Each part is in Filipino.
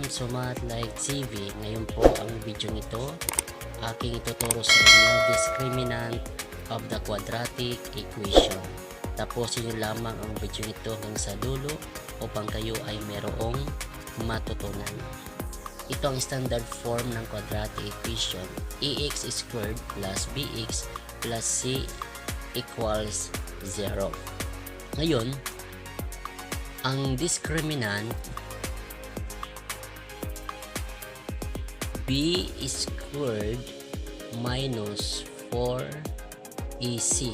Welcome to Math Like TV. Ngayon po ang video nito aking ituturo sa inyo discriminant of the quadratic equation. Tapusin nyo lamang ang video nito hanggang sa dulo upang kayo ay merong matutunan. Ito ang standard form ng quadratic equation. Ax squared plus bx plus c equals 0. Ngayon, ang discriminant b squared minus 4ac.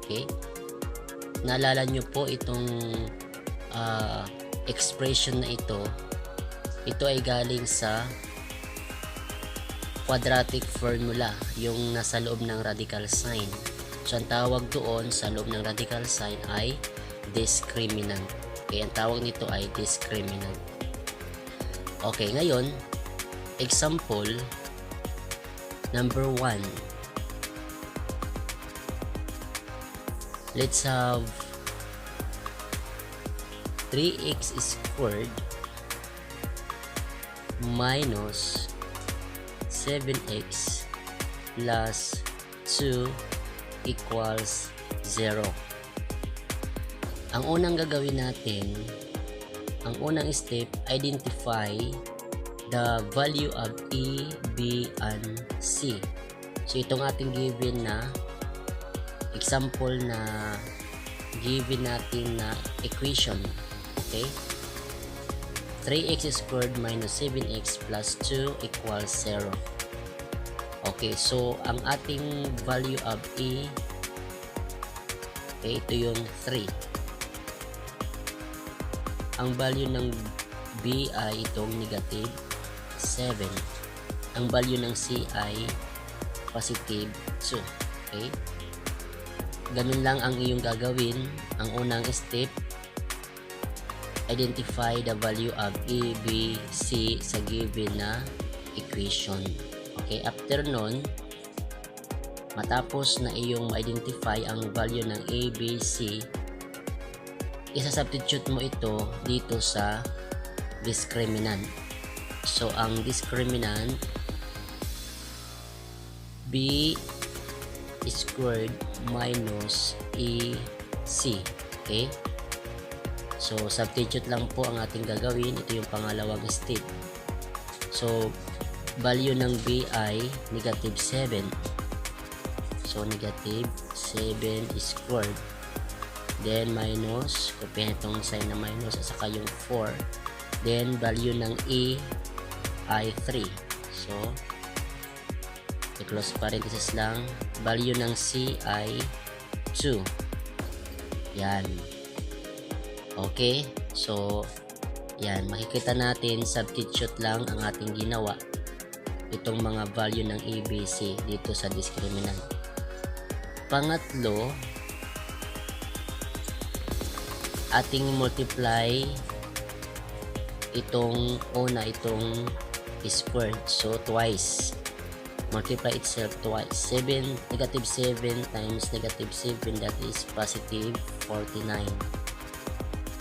Okay? Naalala nyo po itong expression na ito. Ito ay galing sa quadratic formula, yung nasa loob ng radical sign. So, ang tawag doon sa loob ng radical sign ay discriminant. Okay, ang tawag nito ay discriminant. Okay, ngayon, example number 1. Let's have 3x squared minus 7x plus 2 equals 0. Ang unang gagawin natin, ang unang step, identify the value of a, b, and c. So itong ating given na example na given natin na equation. Okay? 3x squared minus 7x plus 2 equals 0. Okay, so ang ating value of a, okay, ito yung 3. Ang value ng b ay itong negative 7. Ang value ng c ay positive 2. Okay? Ganun lang ang iyong gagawin. Ang unang step, identify the value of a, b, c sa given na equation. Okay, after nun, matapos na iyong ma-identify ang value ng a, b, c, isa-substitute mo ito dito sa discriminant. So, ang discriminant b squared minus ac. Okay? So, substitute lang po ang ating gagawin. Ito yung pangalawang step. So, value ng b ay negative 7. So, negative 7 squared. Then, minus. Kopyahin itong sign na minus at saka yung 4. Then, value ng a ay 3. So, i-close parenthesis lang. Value ng c ay 2. Yan. Okay. So, yan. Makikita natin, substitute lang ang ating ginawa. Itong mga value ng a, b, c dito sa discriminant. Pangatlo, ating multiply itong itong squared. So, twice. Multiply itself twice. Negative 7 times negative 7, that is positive 49.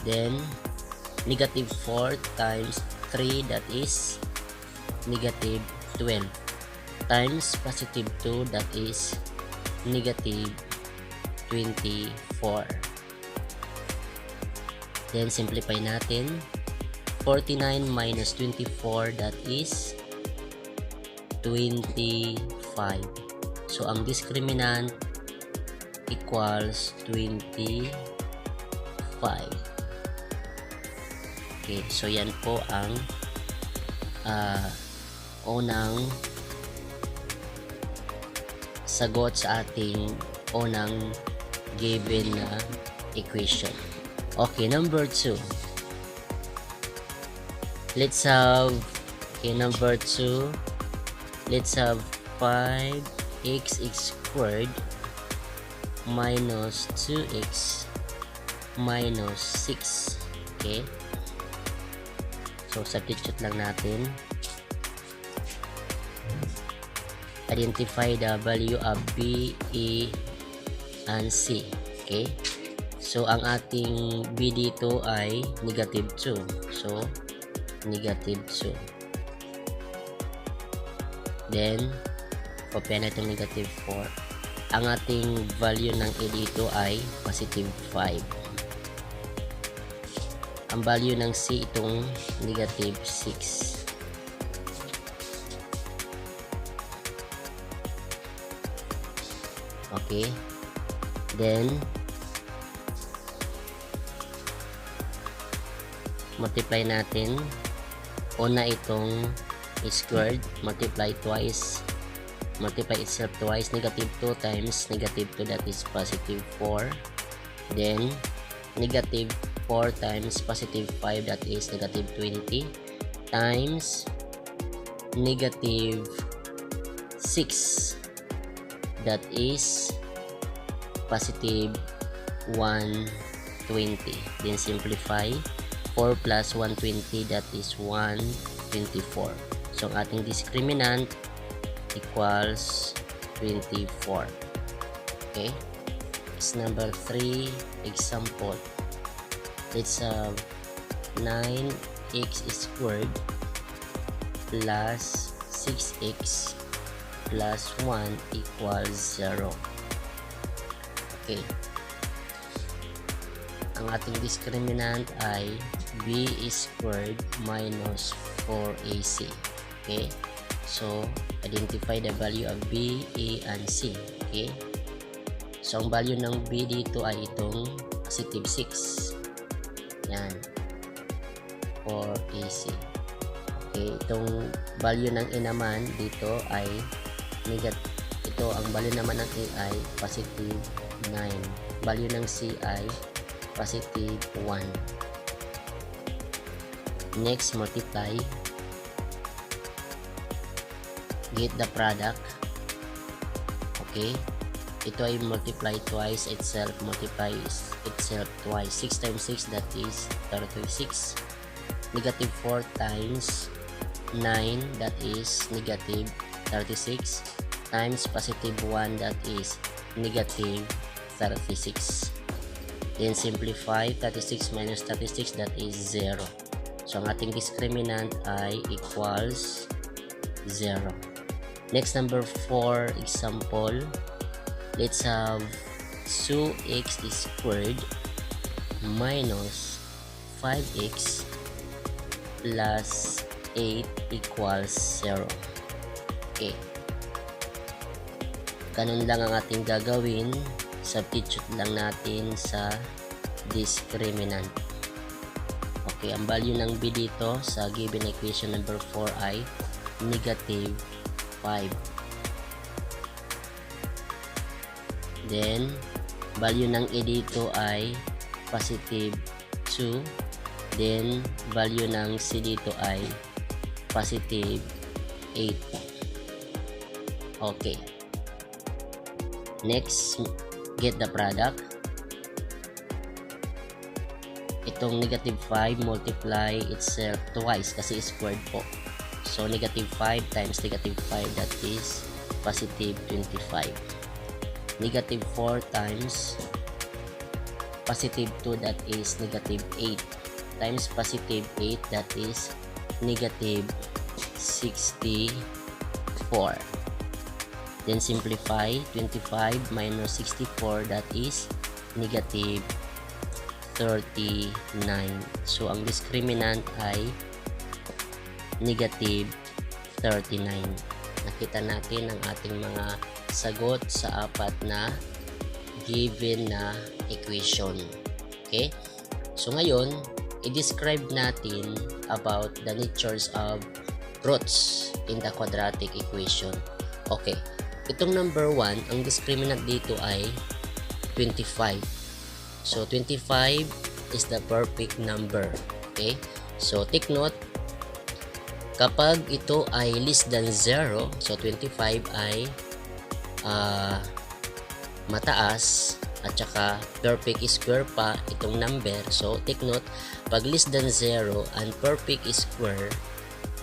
Then, negative 4 times 3, that is negative 12. Times positive 2, that is negative 24. Then, simplify natin. 49 minus 24, that is 25. So, ang discriminant equals 25. Okay, so yan po ang unang sagot sa ating unang given na equation. Okay, number 2. Let's have, number 2. Let's have 5x squared minus 2x minus 6. Okay? So, substitute lang natin. Identify the value of b, a, and c. Okay? So, ang ating b dito ay negative 2. So, negative 2. Then, kopya na itong negative 4. Ang ating value ng A dito ay positive 5. Ang value ng C itong negative 6. Okay. Then, multiply natin. Una itong squared, multiply itself twice, negative 2 times negative 2, that is positive 4. Then, negative 4 times positive 5, that is negative 20, times negative 6, that is positive 120. Then simplify, 4 plus 120, that is 124. So ang ating discriminant equals 24. Okay, it's number 3 example. Let's have 9x squared plus 6x plus 1 equals 0. Okay, ang ating discriminant ay b squared minus 4ac. Okay, so identify the value of b, a, and c. Okay, so ang value ng b dito ay itong positive 6. Yan, 4ac. Okay, itong value ng a naman dito ay negative. Ito ang value naman ng a ay positive 9. Value ng c ay positive 1. Next, multiply. Get the product. Okay, ito ay multiply twice itself, multiply itself twice. 6 times 6, that is 36. Negative 4 times 9, that is negative 36, times positive 1, that is negative 36. Then simplify, 36 minus 36, that is 0. So ang ating discriminant ay equals 0. Next, number 4 example. Let's have 2x squared minus 5x plus 8 equals 0. Okay, ganun lang ang ating gagawin. Substitute lang natin sa discriminant. Okay, ang value ng b dito sa given equation number 4 ay negative 5. Then, value ng a dito ay positive 2. Then, value ng c dito ay positive 8. Okay. Next, get the product. Itong negative 5 multiply itself twice kasi squared po. So negative 5 times negative 5, that is positive 25. Negative 4 times positive 2, that is negative 8, times positive 8, that is negative 64. Then simplify, 25 minus 64, that is negative 39. So ang discriminant ay negative 39. Nakita natin ang ating mga sagot sa apat na given na equation. Okay? So ngayon, i-describe natin about the natures of roots in the quadratic equation. Okay. Itong number 1, ang discriminant dito ay 25. So 25 is the perfect number. Okay? So take note, kapag ito ay less than 0, so 25 ay mataas at saka perfect square pa itong number. So take note, pag less than 0 and perfect square,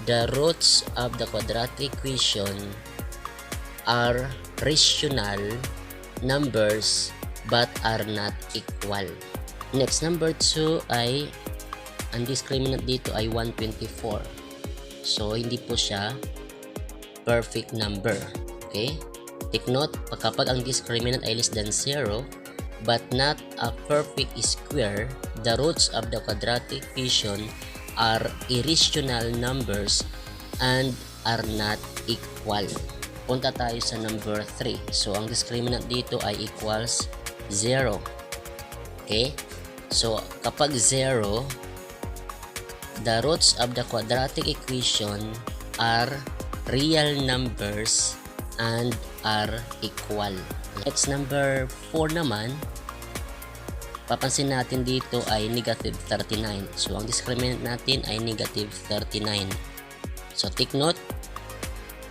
the roots of the quadratic equation are rational numbers but are not equal. Next, number 2 ay ang discriminant dito ay 124. So, hindi po siya perfect number. Okay? Take note, kapag ang discriminant ay less than 0, but not a perfect square, the roots of the quadratic equation are irrational numbers and are not equal. Punta tayo sa number 3. So, ang discriminant dito ay equals 0. Okay? So, kapag 0, the roots of the quadratic equation are real numbers and are equal. Next, number 4 naman, papansin natin dito ay negative 39. So, ang discriminant natin ay negative 39. So, take note,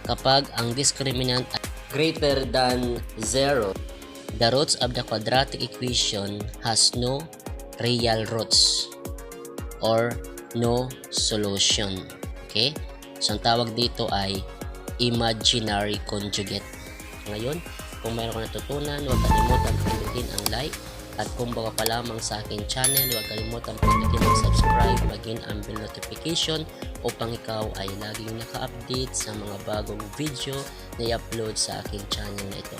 kapag ang discriminant ay greater than 0, the roots of the quadratic equation has no real roots or no solution. Okay? So, ang tawag dito ay imaginary conjugate. Ngayon, kung mayroon ka natutunan, huwag kalimutan pindutin ang like. At kung bago pa lamang sa aking channel, huwag kalimutan pindutin ang subscribe, maging ang bell notification upang ikaw ay laging naka-update sa mga bagong video na i-upload sa aking channel na ito.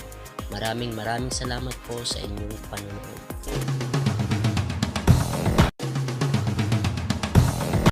Maraming salamat po sa inyong panonood.